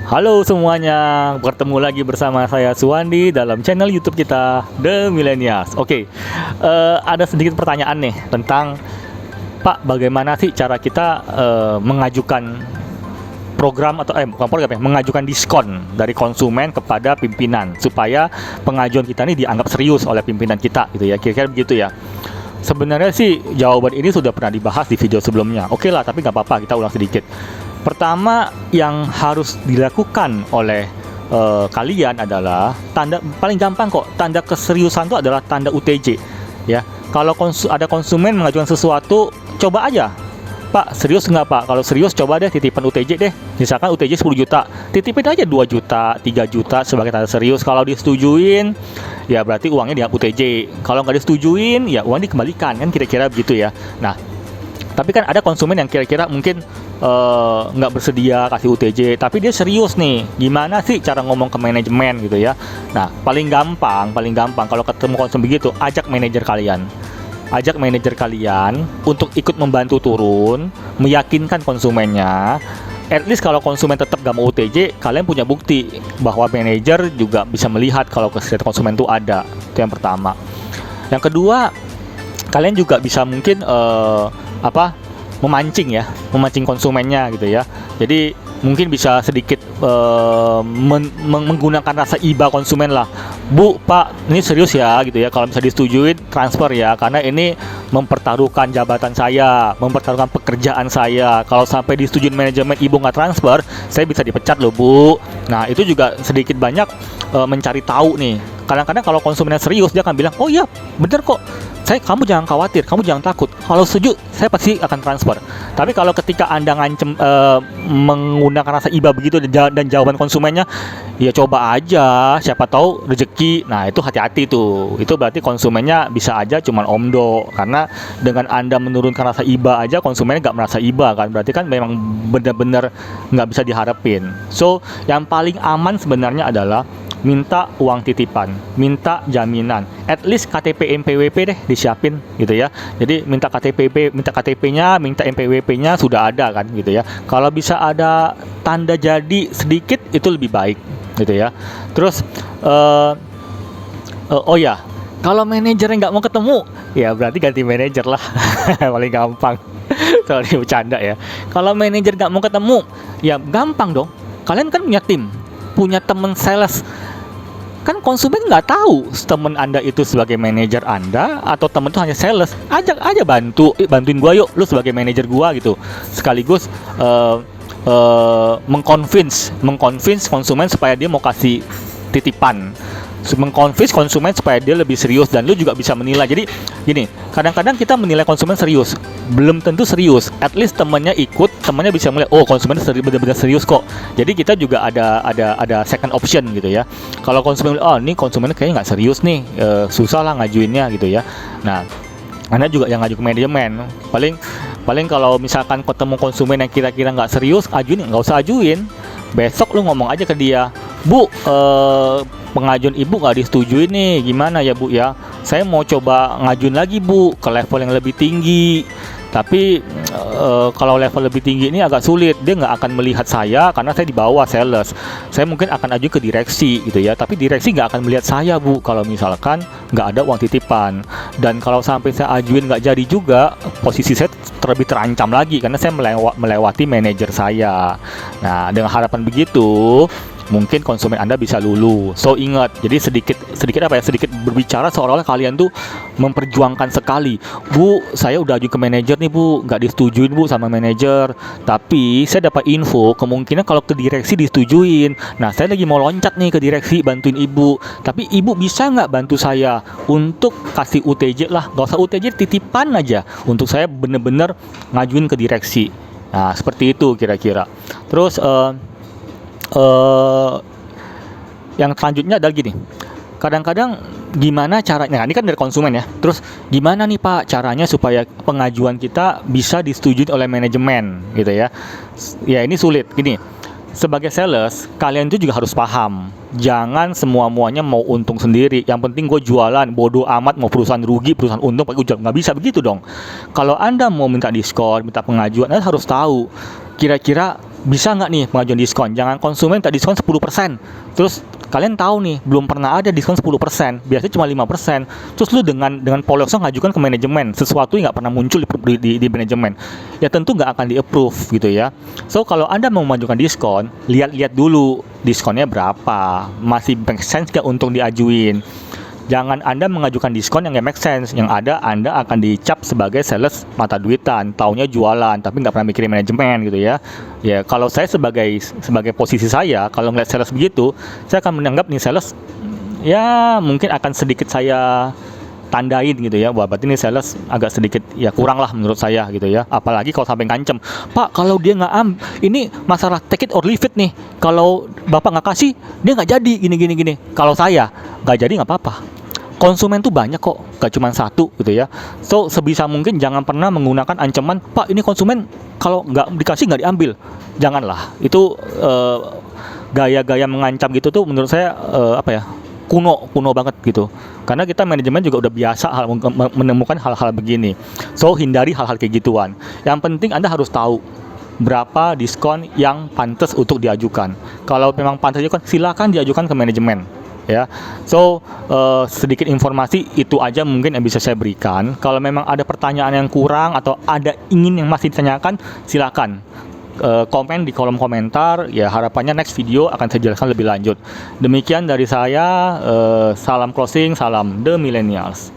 Halo semuanya, bertemu lagi bersama saya Suwandi dalam channel YouTube kita The Millennials. Ada sedikit pertanyaan nih tentang Pak, bagaimana sih cara kita mengajukan program atau bukan program ya, mengajukan diskon dari konsumen kepada pimpinan supaya pengajuan kita ini dianggap serius oleh pimpinan kita, gitu ya. Kira-kira begitu ya. Sebenarnya sih jawaban ini sudah pernah dibahas di video sebelumnya. Oke lah, tapi nggak apa-apa, kita ulang sedikit. Pertama yang harus dilakukan oleh kalian adalah tanda paling gampang kok. Tanda keseriusan itu adalah tanda UTJ, ya. Kalau ada konsumen mengajukan sesuatu, coba aja, Pak, serius nggak Pak? Kalau serius, coba deh titipan UTJ deh. Misalkan UTJ 10 juta, titipin aja 2 juta, 3 juta sebagai tanda serius. Kalau disetujuin, ya berarti uangnya dia UTJ. Kalau nggak disetujuin, ya uang dikembalikan, kan kira-kira begitu ya. Nah, tapi kan ada konsumen yang kira-kira mungkin nggak bersedia kasih UTJ, tapi dia serius nih. Gimana sih cara ngomong ke manajemen gitu ya? Nah, paling gampang kalau ketemu konsumen begitu, ajak manajer kalian. Ajak manajer kalian untuk ikut membantu turun, meyakinkan konsumennya. At least kalau konsumen tetap gak mau UTJ, kalian punya bukti bahwa manajer juga bisa melihat kalau kesediaan konsumen itu ada. Itu yang pertama. Yang kedua, kalian juga bisa mungkin memancing konsumennya gitu ya. Jadi mungkin bisa sedikit menggunakan rasa iba konsumen lah. Bu, Pak, ini serius ya gitu ya. Kalau bisa disetujuin, transfer ya, karena ini mempertaruhkan jabatan saya, mempertaruhkan pekerjaan saya. Kalau sampai disetujuin manajemen, ibu nggak transfer, saya bisa dipecat loh, Bu. Nah, itu juga sedikit banyak mencari tahu nih. Kadang-kadang kalau konsumennya serius, dia akan bilang, oh iya, bener kok, kamu jangan khawatir, kamu jangan takut. Kalau setuju, saya pasti akan transfer. Tapi kalau ketika Anda ngancem menggunakan rasa iba begitu dan jawaban konsumennya, ya coba aja, siapa tahu rezeki. Nah, itu hati-hati tuh. Itu berarti konsumennya bisa aja cuman omdo. Karena dengan Anda menurunkan rasa iba aja, konsumennya nggak merasa iba kan. Berarti kan memang benar-benar nggak bisa diharapin. So, yang paling aman sebenarnya adalah minta uang titipan, minta jaminan, at least KTP NPWP deh disiapin gitu ya. Jadi minta KTP-nya, minta NPWP-nya sudah ada kan gitu ya. Kalau bisa ada tanda jadi sedikit itu lebih baik gitu ya. Terus kalau manajernya nggak mau ketemu, ya berarti ganti manajer lah. Paling gampang. Sorry bercanda ya. Kalau manajer nggak mau ketemu, ya gampang dong. Kalian kan punya tim, punya temen sales. Kan konsumen nggak tahu temen Anda itu sebagai manajer Anda atau temen itu hanya sales. Ajak aja bantuin gua yuk, lu sebagai manajer gua gitu. Sekaligus mengconvince konsumen supaya dia mau kasih titipan, mengconvince konsumen supaya dia lebih serius, dan lu juga bisa menilai. Jadi gini, kadang-kadang kita menilai konsumen serius, belum tentu serius. At least temennya bisa melihat, oh konsumen benar-benar serius kok. Jadi kita juga ada second option gitu ya. Kalau konsumen, oh ini konsumennya kayaknya nggak serius nih, susah lah ngajuinnya gitu ya. Nah, Anda juga yang ngaju ke manajemen. Paling kalau misalkan ketemu konsumen yang kira-kira nggak serius, nggak usah ajuin. Besok lu ngomong aja ke dia, Bu, pengajuan ibu nggak disetujui nih, gimana ya Bu ya? Saya mau coba ngajuin lagi Bu ke level yang lebih tinggi. Tapi kalau level lebih tinggi ini agak sulit, dia nggak akan melihat saya karena saya di bawah sales. Saya mungkin akan aju ke direksi gitu ya, tapi direksi nggak akan melihat saya Bu kalau misalkan nggak ada uang titipan. Dan kalau sampai saya ajuin nggak jadi juga, posisi saya terlebih terancam lagi karena saya melewati manajer saya. Nah, dengan harapan begitu, mungkin konsumen Anda bisa lulu. So ingat, jadi sedikit berbicara seolah-olah kalian tuh memperjuangkan sekali. Bu, saya udah ajuin ke manajer nih Bu, nggak disetujuin Bu sama manajer. Tapi saya dapat info kemungkinan kalau ke direksi disetujuin. Nah, saya lagi mau loncat nih ke direksi bantuin ibu. Tapi ibu bisa nggak bantu saya untuk kasih UTJ lah? Nggak usah UTJ, titipan aja untuk saya bener-bener ngajuin ke direksi. Nah, seperti itu kira-kira. Terus yang selanjutnya adalah gini, kadang-kadang gimana caranya, nah ini kan dari konsumen ya, terus gimana nih Pak caranya supaya pengajuan kita bisa disetujui oleh manajemen gitu ya. Ya ini sulit. Gini, sebagai sales kalian itu juga harus paham, jangan semua-muanya mau untung sendiri. Yang penting gue jualan, bodoh amat mau perusahaan rugi, perusahaan untung pakai ujar. Nggak bisa begitu dong. Kalau Anda mau minta diskon, minta pengajuan, Anda harus tahu kira-kira bisa nggak nih pengajuan diskon? Jangan konsumen tak diskon 10%. Terus kalian tahu nih belum pernah ada diskon 10%, biasanya cuma 5%. Terus lu dengan polosnya ngajukan ke manajemen sesuatu yang nggak pernah muncul di manajemen, ya tentu nggak akan di approve gitu ya. So kalau Anda mau mengajukan diskon, lihat-lihat dulu diskonnya berapa, masih make sense nggak untuk diajuin. Jangan Anda mengajukan diskon yang nggak make sense, yang ada Anda akan dicap sebagai sales mata duitan, taunya jualan, tapi nggak pernah mikirin manajemen gitu ya. Ya kalau saya sebagai posisi saya, kalau ngeliat sales begitu, saya akan menganggap nih sales, ya mungkin akan sedikit saya tandain gitu ya, wah berarti ini sales agak sedikit ya kurang lah menurut saya gitu ya. Apalagi kalau sampai ngancem, Pak kalau dia nggak ini masalah take it or leave it nih, kalau Bapak nggak kasih dia nggak jadi gini. Kalau saya nggak jadi nggak apa-apa, konsumen tuh banyak kok, gak cuma satu gitu ya. So sebisa mungkin jangan pernah menggunakan ancaman, Pak ini konsumen kalau nggak dikasih nggak diambil. Janganlah, itu gaya-gaya mengancam gitu tuh menurut saya kuno banget gitu. Karena kita manajemen juga udah biasa menemukan hal-hal begini. So hindari hal-hal kayak gituan. Yang penting Anda harus tahu berapa diskon yang pantas untuk diajukan. Kalau memang pantas diajukan, silakan diajukan ke manajemen. Ya, so sedikit informasi itu aja mungkin yang bisa saya berikan. Kalau memang ada pertanyaan yang kurang atau ada ingin yang masih ditanyakan, silakan komen di kolom komentar. Ya harapannya next video akan saya jelaskan lebih lanjut. Demikian dari saya, salam closing, salam The Millennials.